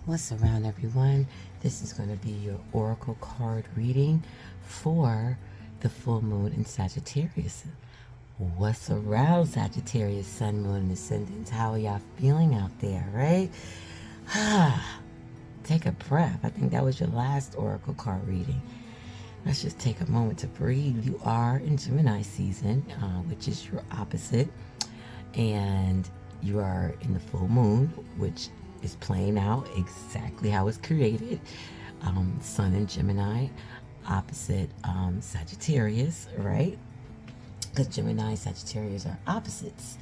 What's around, everyone? This is going to be your oracle card reading for the full moon in Sagittarius. What's around, Sagittarius, sun, moon, and ascendants? How are y'all feeling out there, right? Take a breath. I think that was your last oracle card reading. Let's just take a moment to breathe. You are in Gemini season, which is your opposite, and you are in the full moon, which is playing out exactly how it's created. Sun in Gemini, opposite Sagittarius, right? Because Gemini and Sagittarius are opposites.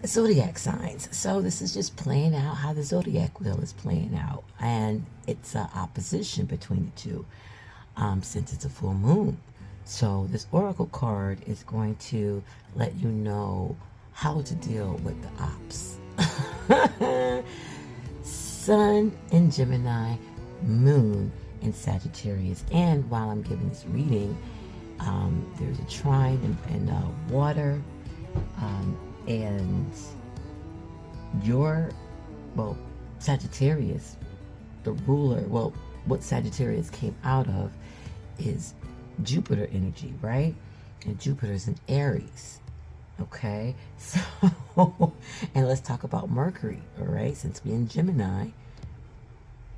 Zodiac signs. So this is just playing out how the zodiac wheel is playing out, and it's an opposition between the two, since it's a full moon. So this oracle card is going to let you know how to deal with the opps. Sun in Gemini, moon in Sagittarius. And while I'm giving this reading, there's a trine in water, and Sagittarius, the ruler, what Sagittarius came out of is Jupiter energy, right? And Jupiter's in Aries. Okay, so, and let's talk about Mercury, all right? Since we're in Gemini,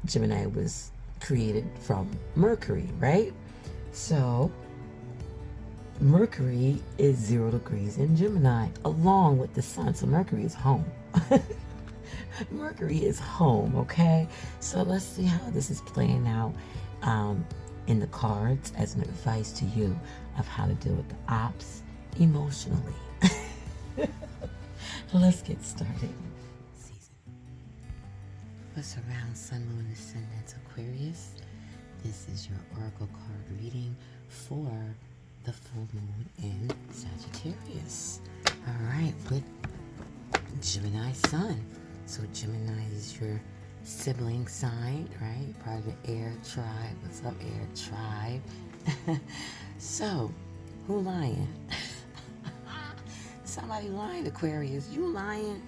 Gemini was created from Mercury, right? So, Mercury is 0 degrees in Gemini, along with the sun. So, Mercury is home. Mercury is home, okay? So, let's see how this is playing out in the cards as an advice to you of how to deal with the opps emotionally. Let's get started. Season. What's around, sun, moon, ascendant, Aquarius? This is your oracle card reading for the full moon in Sagittarius. All right, with Gemini sun. So Gemini is your sibling sign, right? Part of the air tribe. What's up, air tribe? So, who lying? Somebody lying, Aquarius. You lying?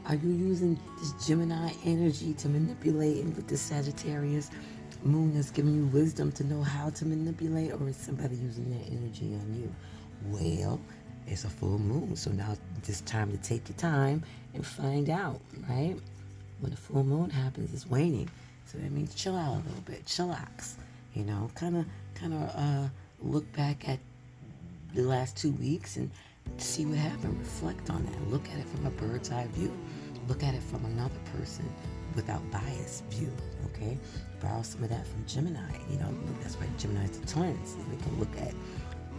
Are you using this Gemini energy to manipulate? And with the Sagittarius moon is giving you wisdom to know how to manipulate, or is somebody using their energy on you? Well, it's a full moon, so now it's time to take your time and find out, right? When the full moon happens, it's waning, so that means chill out a little bit, chillax. You know, kind of look back at the last 2 weeks and see what happened. Reflect on that. Look at it from a bird's eye view. Look at it from another person without bias view. Okay, borrow some of that from Gemini. You know, that's why Gemini's the twins. We can look at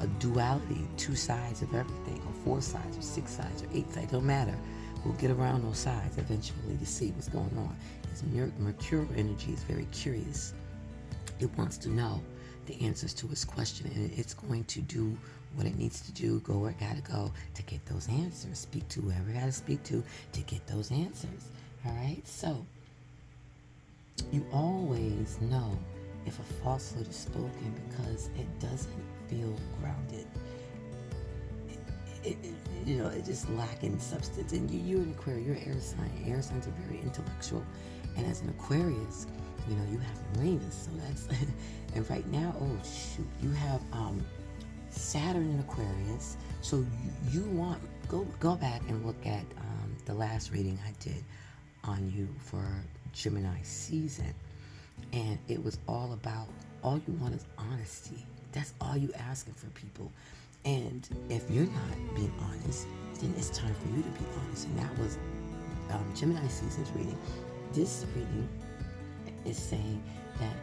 a duality, 2 sides of everything, or 4 sides, or 6 sides, or 8 sides. Don't matter. We'll get around those sides eventually to see what's going on. This Mercurial energy is very curious. It wants to know the answers to its question, and it's going to do what it needs to do, go where it gotta go to get those answers, speak to whoever it gotta speak to get those answers. All right, so you always know if a falsehood is spoken because it doesn't feel grounded. It's just lacking substance. And you're an Aquarius, you're an air sign. Air signs are very intellectual, and as an Aquarius, you have Uranus, so that's and right now, oh shoot, you have Saturn in Aquarius. So you want go back and look at the last reading I did on you for Gemini season, and it was all about, all you want is honesty. That's all you asking for people. And if you're not being honest, then it's time for you to be honest. And that was Gemini season's reading. This reading is saying that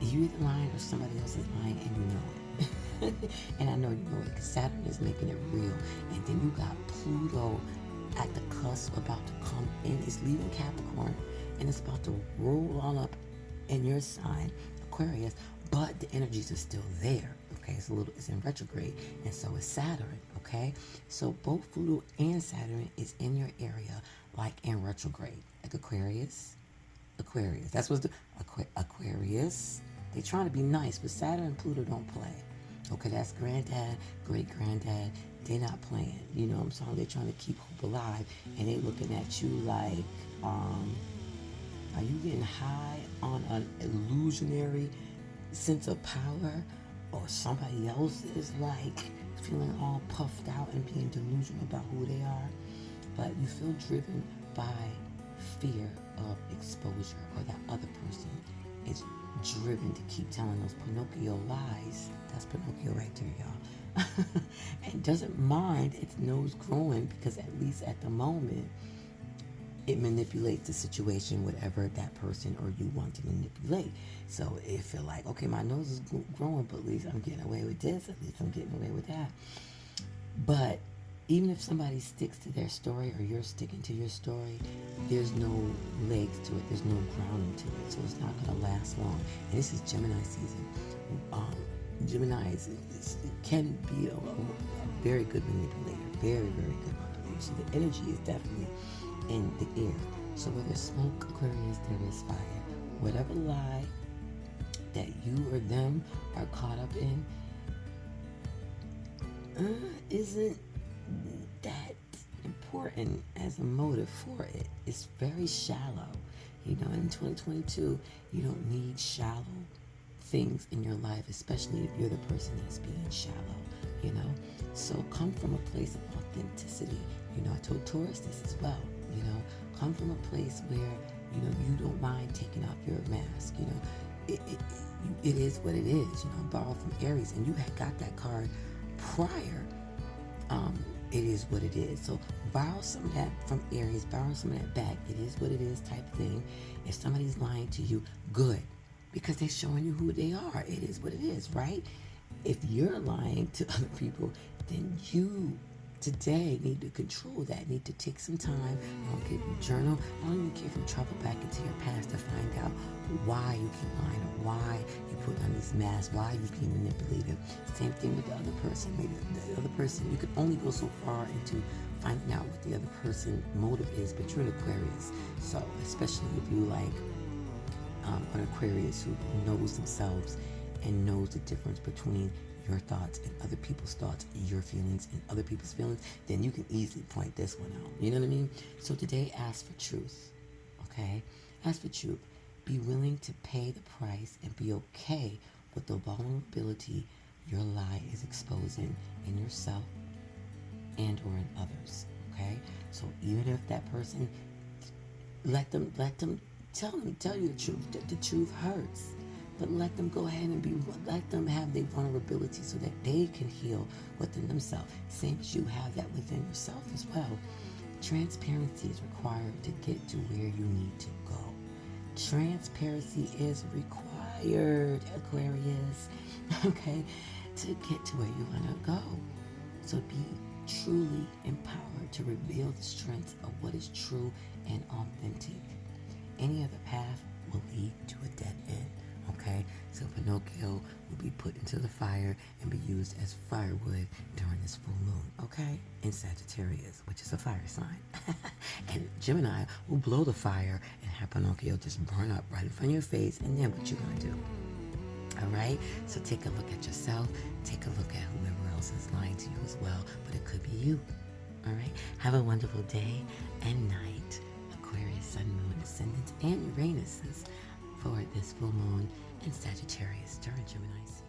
you're either lying or somebody else is lying, and you know it. And I know you know it because Saturn is making it real. And then you got Pluto at the cusp, about to come in. It's leaving Capricorn, and it's about to roll on up in your sign, Aquarius. But the energies are still there. Okay, it's in retrograde, and so is Saturn. Okay, so both Pluto and Saturn is in your area, like in retrograde, like Aquarius. That's what's the Aquarius. They're trying to be nice, but Saturn and Pluto don't play. Okay, that's granddad, great granddad. They're not playing. You know what I'm saying? They're trying to keep hope alive, and they're looking at you like, Are you getting high on an illusionary sense of power? Or somebody else is like feeling all puffed out and being delusional about who they are? But you feel driven by fear of exposure, or that other person is driven to keep telling those Pinocchio lies. That's Pinocchio right there, y'all. And doesn't mind its nose growing, because at least at the moment it manipulates the situation, whatever that person or you want to manipulate. So it feel like, okay, my nose is growing, but at least I'm getting away with this, at least I'm getting away with that. But even if somebody sticks to their story, or you're sticking to your story, there's no legs to it, there's no grounding to it, so it's not going to last long. And this is Gemini season. Geminis can be a very good manipulator, very, very good manipulator. So the energy is definitely in the air. So where there's smoke, Aquarius, there is fire. Whatever lie that you or them are caught up in isn't that important as a motive for it. It's very shallow. You know, in 2022, you don't need shallow things in your life, especially if you're the person that's being shallow, you know? So come from a place of authenticity. You know, I told Taurus this as well, you know? Come from a place where, you know, you don't mind taking off your mask, you know? It is what it is, you know? Borrow from Aries, and you had got that card prior. It is what it is. So borrow some of that from Aries, borrow some of that back. It is what it is type thing. If somebody's lying to you, good, because they're showing you who they are. It is what it is, right? If you're lying to other people, then you today need to control that. Need to take some time. I don't care if you journal. I don't even care if you travel back into your past to find out why you keep lying, or why you put on these masks, why you being manipulated. Same thing with the other person. Maybe the other person, you can only go so far into finding out what the other person's motive is, but you're an Aquarius. So especially if you like an Aquarius who knows themselves and knows the difference between your thoughts and other people's thoughts, your feelings and other people's feelings, then you can easily point this one out. You know what I mean? So today, ask for truth. Okay? Ask for truth. Be willing to pay the price and be okay with the vulnerability your lie is exposing in yourself and or in others. Okay? So even if that person, let them tell you the truth. The truth hurts. But let them go ahead and let them have their vulnerability so that they can heal within themselves. Same as you have that within yourself as well. Transparency is required to get to where you need to go. Transparency is required, Aquarius, okay, to get to where you want to go. So be truly empowered to reveal the strengths of what is true and authentic. Any other path will lead to a dead end. Okay, so Pinocchio will be put into the fire and be used as firewood during this full moon, okay? In Sagittarius, which is a fire sign. And Gemini will blow the fire and have Pinocchio just burn up right in front of your face, and then what you're gonna do? All right, so take a look at yourself, take a look at whoever else is lying to you as well, but it could be you. All right, have a wonderful day and night, Aquarius, Sun, Moon, Ascendant, and Uranuses, for this full moon in Sagittarius during Gemini season.